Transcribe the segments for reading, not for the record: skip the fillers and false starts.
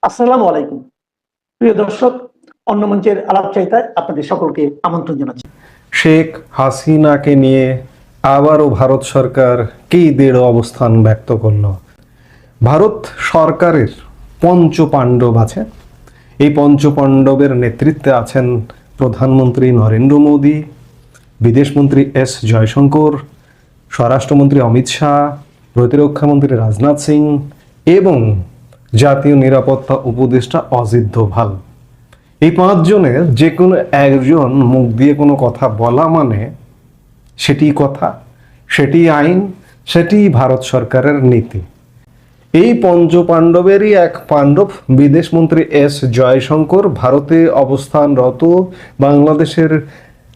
আসসালামু আলাইকুম প্রিয় দর্শক, অন্য মঞ্চের আলাপচারিতায় আপনাদের সকলকে আমন্ত্রণ জানাচ্ছি। শেখ হাসিনাকে নিয়ে আবারও ভারত সরকার কি দৃঢ় অবস্থান ব্যক্ত করল। ভারত সরকারের পঞ্চপাণ্ডব আছে। এই পঞ্চপাণ্ডবের নেতৃত্বে আছেন প্রধানমন্ত্রী নরেন্দ্র মোদী, বিদেশমন্ত্রী এস জয়শঙ্কর, স্বরাষ্ট্রমন্ত্রী অমিত শাহ, প্রতিরক্ষামন্ত্রী রাজনাথ সিং এবং জাতীয় নিরাপত্তা উপদেষ্টা অজিত দোভাল। এই পাঁচজনের যে কোনো একজন মুখ দিয়ে কোনো কথা বলা মানে সেটি কথা, সেটি আইন, সেটি ভারত সরকারের নীতি। এই পঞ্চপাণ্ডবেরই এক পাণ্ডব বিদেশমন্ত্রী এস জয়শঙ্কর ভারতে অবস্থানরত বাংলাদেশের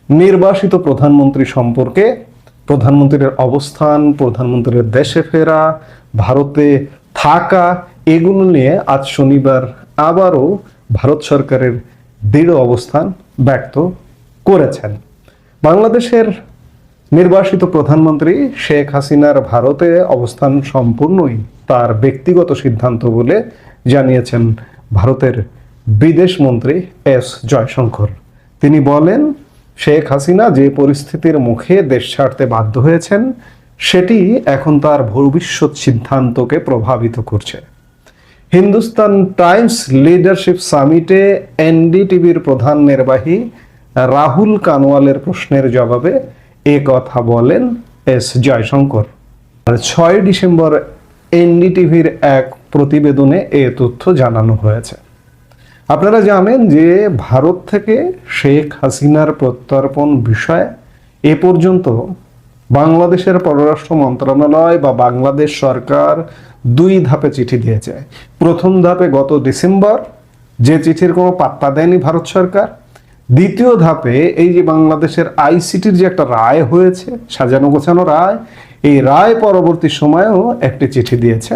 নির্বাসিত প্রধানমন্ত্রী সম্পর্কে, প্রধানমন্ত্রীর অবস্থান, প্রধানমন্ত্রীর দেশে ফেরা, ভারতে থাকা, এগুলো নিয়ে আজ শনিবার আবারও ভারত সরকারের দৃঢ় অবস্থান ব্যক্ত করেছেন। বাংলাদেশের নির্বাসিত প্রধানমন্ত্রী শেখ হাসিনার ভারতে অবস্থান সম্পূর্ণই তার ব্যক্তিগত সিদ্ধান্ত বলে জানিয়েছেন ভারতের বিদেশমন্ত্রী এস জয়শঙ্কর। তিনি বলেন, শেখ হাসিনা যে পরিস্থিতির মুখে দেশ ছাড়তে বাধ্য হয়েছেন সেটি এখন তার ভবিষ্যৎ সিদ্ধান্তকে প্রভাবিত করছে। হিন্দুস্তান টাইমস লিডারশিপ সামিটে এনডিটিভির প্রধান নির্বাহী রাহুল কানওয়ালের প্রশ্নের জবাবে এ কথা বলেন এস জয়শঙ্কর। 6 ডিসেম্বর এনডিটিভির এক প্রতিবেদনে এ তথ্য জানানো হয়েছে। আপনারা জানেন যে ভারত থেকে শেখ হাসিনার প্রত্যর্পণ বিষয়ে এ পর্যন্ত বাংলাদেশের পররাষ্ট্র মন্ত্রণালয় বা বাংলাদেশ সরকার 2 ধাপে চিঠি দিয়েছে। প্রথম ধাপে গত ডিসেম্বর, যে চিঠির কোনো পাত্তা দেয়নি ভারত সরকার। দ্বিতীয় ধাপে এই যে বাংলাদেশের আইসিটির যে একটা রায় হয়েছে, সাজানো গোছানো রায়, এই রায় পরবর্তী সময়েও একটি চিঠি দিয়েছে।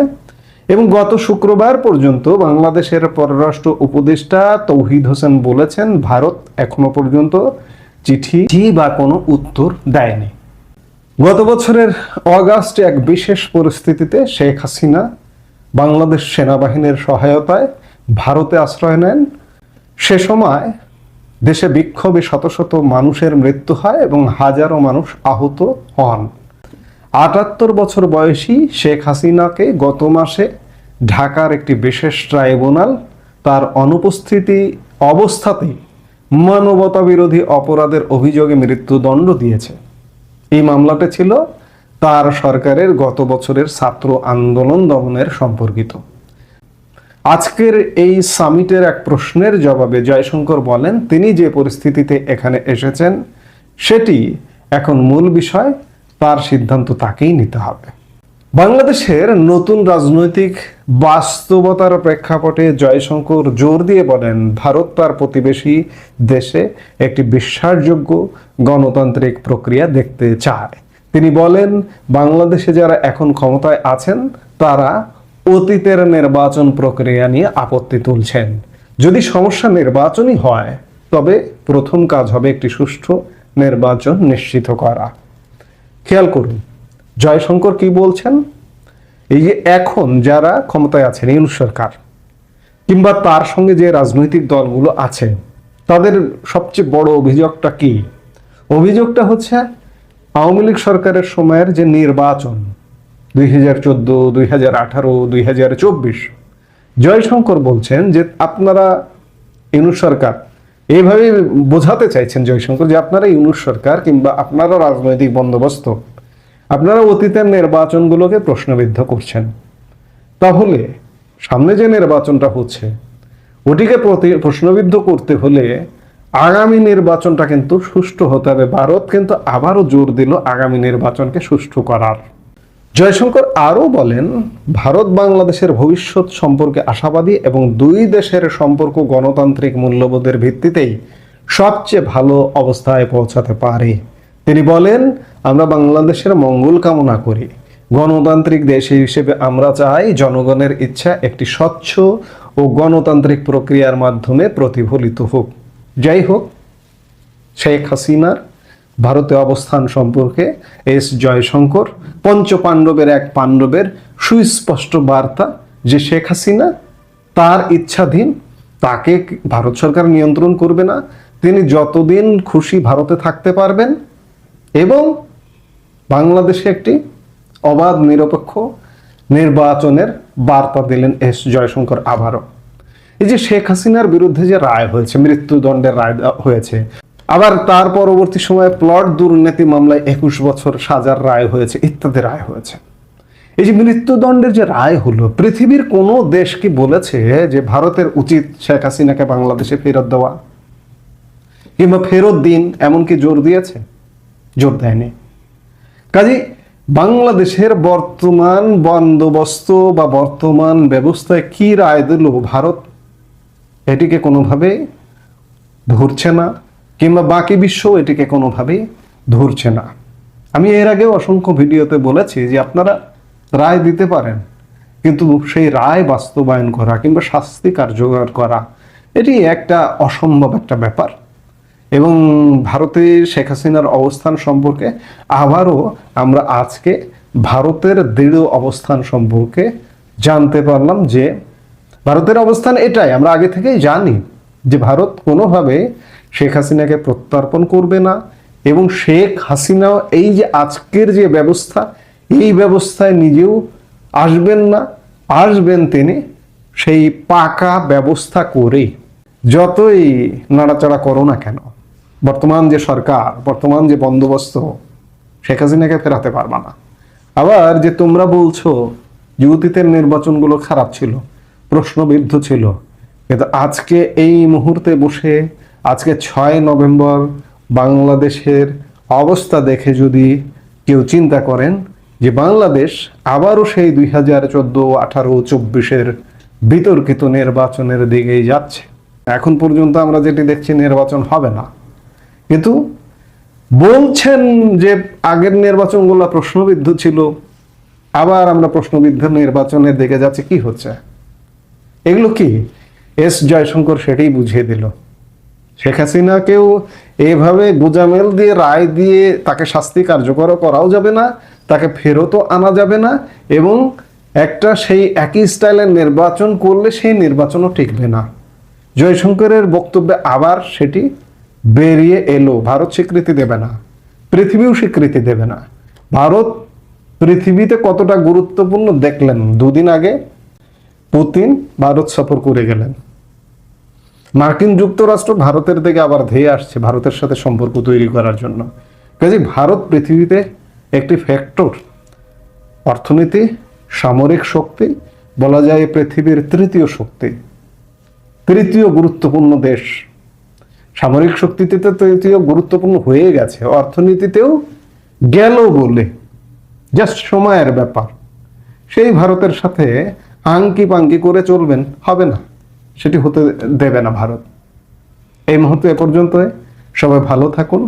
এবং গত শুক্রবার পর্যন্ত বাংলাদেশের পররাষ্ট্র উপদেষ্টা তৌহিদ হোসেন বলেছেন ভারত এখনো পর্যন্ত চিঠি বা কোনো উত্তর দেয়নি। গত বছরের অগাস্টে এক বিশেষ পরিস্থিতিতে শেখ হাসিনা বাংলাদেশ সেনাবাহিনীর সহায়তায় ভারতে আশ্রয় নেন। সে সময় দেশে বিক্ষোভে শত শত মানুষের মৃত্যু হয় এবং হাজারো মানুষ আহত হন। 78 বছর বয়সী শেখ হাসিনাকে গত মাসে ঢাকার একটি বিশেষ ট্রাইব্যুনাল তার অনুপস্থিতি অবস্থাতেই মানবতা বিরোধী অপরাধের অভিযোগে মৃত্যুদণ্ড দিয়েছে। এই মামলাটা ছিল তার সরকারের গত বছরের ছাত্র আন্দোলন দমনের সম্পর্কিত। আজকের এই সামিটের এক প্রশ্নের জবাবে জয়শঙ্কর বলেন, তিনি যে পরিস্থিতিতে এখানে এসেছেন সেটি এখন মূল বিষয়, তার সিদ্ধান্ত তাকেই নিতে হবে। বাংলাদেশের নতুন রাজনৈতিক বাস্তবতার প্রেক্ষাপটে জয়শঙ্কর জোর দিয়ে বলেন, ভারত তার প্রতিবেশী দেশে একটি বিশ্বাসযোগ্য গণতান্ত্রিক প্রক্রিয়া দেখতে চায়। তিনি বলেন, বাংলাদেশে যারা এখন ক্ষমতায় আছেন তারা অতীতের নির্বাচন প্রক্রিয়া নিয়ে আপত্তি তুলছেন। যদি সমস্যা নির্বাচনই হয় তবে প্রথম কাজ হবে একটি সুষ্ঠু নির্বাচন নিশ্চিত করা। খেয়াল করুন জয়শঙ্কর কি বলছেন। এই যে এখন যারা ক্ষমতায় আছেন, ইউনূস সরকার কিংবা তার সঙ্গে যে রাজনৈতিক দলগুলো আছে, তাদের সবচেয়ে বড় অভিযোগটা কি? অভিযোগটা হচ্ছে আওয়ামী লীগ সরকারের সময়ের যে নির্বাচন 2014, 2018, 2024, জয়শঙ্কর বলছেন যে আপনারা ইউনূস সরকার, এইভাবে বোঝাতে চাইছেন জয়শঙ্কর যে আপনারা ইউনূস সরকার কিংবা আপনারা রাজনৈতিক বন্দোবস্ত, আপনারা অতীতের নির্বাচনগুলোকে প্রশ্নবিদ্ধ করছেন। তাহলে সামনে যে নির্বাচনটা হচ্ছে ওটিকে প্রশ্নবিদ্ধ করতে হলে আগামী নির্বাচনটা কিন্তু সুষ্ঠু হতে হবে। ভারত কিন্তু আবারও জোর দিল আগামী নির্বাচনকে সুষ্ঠু করার। জয়শঙ্কর আরও বলেন, ভারত বাংলাদেশের ভবিষ্যৎ সম্পর্কে আশাবাদী এবং 2 দেশের সম্পর্ক গণতান্ত্রিক মূল্যবোধের ভিত্তিতেই সবচেয়ে ভালো অবস্থায় পৌঁছাতে পারে। তিনি বলেন, আমরা বাংলাদেশের মঙ্গল কামনা করি। গণতান্ত্রিক দেশ হিসেবে আমরা চাই জনগণের ইচ্ছা একটি স্বচ্ছ ও গণতান্ত্রিক প্রক্রিয়ার মাধ্যমে প্রতিফলিত হোক। যাই হোক, শেখ হাসিনার ভারতে অবস্থান সম্পর্কে এস জয়শঙ্কর পঞ্চপাণ্ডবের এক পাণ্ডবের সুস্পষ্ট বার্তা যে শেখ হাসিনা তার ইচ্ছাধীন, তাকে ভারত সরকার নিয়ন্ত্রণ করবে না। তিনি যতদিন খুশি ভারতে থাকতে পারবেন এবং বাংলাদেশে একটি অবাধ নিরপেক্ষ নির্বাচনের বার্তা দিলেন এস জয়শঙ্কর আবারও। এই যে শেখ হাসিনার বিরুদ্ধে যে রায় হয়েছে, মৃত্যুদণ্ডের রায় হয়েছে, আবার তার পরবর্তী সময়ে প্লট দুর্নীতি মামলায় 21 বছর সাজার রায় হয়েছে, ইত্যাদি রায় হয়েছে। এই যে মৃত্যুদণ্ডের যে রায় হলো, পৃথিবীর কোনো দেশ কি বলেছে যে ভারতের উচিত শেখ হাসিনাকে বাংলাদেশে ফেরত দেওয়া কিংবা ফেরত দিন, এমনকি জোর দিয়েছে? জোর দেয়নি। কাজে বাংলাদেশের বর্তমান বন্দোবস্ত বা বর্তমান ব্যবস্থায় কি রায় দিল ভারত, এটিকে কোনোভাবেই ধরছে না, কিংবা বাকি বিশ্ব এটিকে কোনোভাবেই ধরছে না। আমি এর আগেও অসংখ্য ভিডিওতে বলেছি যে আপনারা রায় দিতে পারেন, কিন্তু সেই রায় বাস্তবায়ন করা কিংবা শাস্তি কার্যকর করা এটি একটা অসম্ভব একটা ব্যাপার। এবং ভারতে শেখ হাসিনার অবস্থান সম্পর্কে আবারও আমরা আজকে ভারতের দৃঢ় অবস্থান সম্পর্কে জানতে পারলাম যে ভারতের অবস্থান এটাই, আমরা আগে থেকেই জানি যে ভারত কোনোভাবে শেখ হাসিনাকে প্রত্যর্পণ করবে না এবং শেখ হাসিনা এই যে আজকের যে ব্যবস্থা, এই ব্যবস্থায় নিজেও আসবেন না, আসবেন তিনি সেই পাকা ব্যবস্থা করেই। যতই নাড়াচাড়া করো না কেন, বর্তমান যে সরকার, বর্তমান যে বন্দোবস্ত শেখ হাসিনাকে ফেরাতে পারবা না। আবার যে তোমরা বলছো যে অতীতের নির্বাচনগুলো খারাপ ছিল, প্রশ্নবিদ্ধ ছিল, কিন্তু আজকে এই মুহূর্তে বসে আজকে 6 নভেম্বর বাংলাদেশের অবস্থা দেখে যদি কেউ চিন্তা করেন যে বাংলাদেশ আবারও সেই 2014, 18, 24-এর বিতর্কিত নির্বাচনের দিকেই যাচ্ছে। এখন পর্যন্ত আমরা যেটি দেখছি নির্বাচন হবে না, কিন্তু বলছেন যে আগের নির্বাচনগুলো প্রশ্নবিদ্ধ ছিল, আবার আমরা প্রশ্নবিদ্ধ নির্বাচনের দিকে যাচ্ছি। কি হচ্ছে এগুলো? কি এস জয়শঙ্কর সেটাই বুঝিয়ে দিল। শেখ হাসিনাকেও এইভাবে গোজামেল দিয়ে রায় দিয়ে তাকে শাস্তি কার্যকর করাও যাবে না, তাকে ফেরতও আনা যাবে না, এবং একটা সেই একই স্টাইলের নির্বাচন করলে সেই নির্বাচনও টিকবে না। জয়শঙ্করের বক্তব্যে আবার সেটি বেরিয়ে এলো। ভারত স্বীকৃতি দেবে না, পৃথিবীও স্বীকৃতি দেবে না। ভারত পৃথিবীতে কতটা গুরুত্বপূর্ণ দেখলেন, দুদিন আগে পুতিন ভারত সফর করে গেলেন। মার্কিন যুক্তরাষ্ট্র ভারতের দিকে আবার ধেয়ে আসছে ভারতের সাথে সম্পর্ক তৈরি করার জন্য। কাজে ভারত পৃথিবীতে একটি ফ্যাক্টর, অর্থনীতি, সামরিক শক্তি, বলা যায় পৃথিবীর তৃতীয় শক্তি, তৃতীয় গুরুত্বপূর্ণ দেশ। সামরিক শক্তিতে তো তৃতীয় গুরুত্বপূর্ণ হয়ে গেছে, অর্থনীতিতেও গেল বলে জাস্ট সময়ের ব্যাপার। সেই ভারতের সাথে আংকি পাঙ্কি করে চলবেন, হবে না, সেটি হতে দেবে না ভারত। এই মুহূর্তে এ পর্যন্ত। সবাই ভালো থাকুন।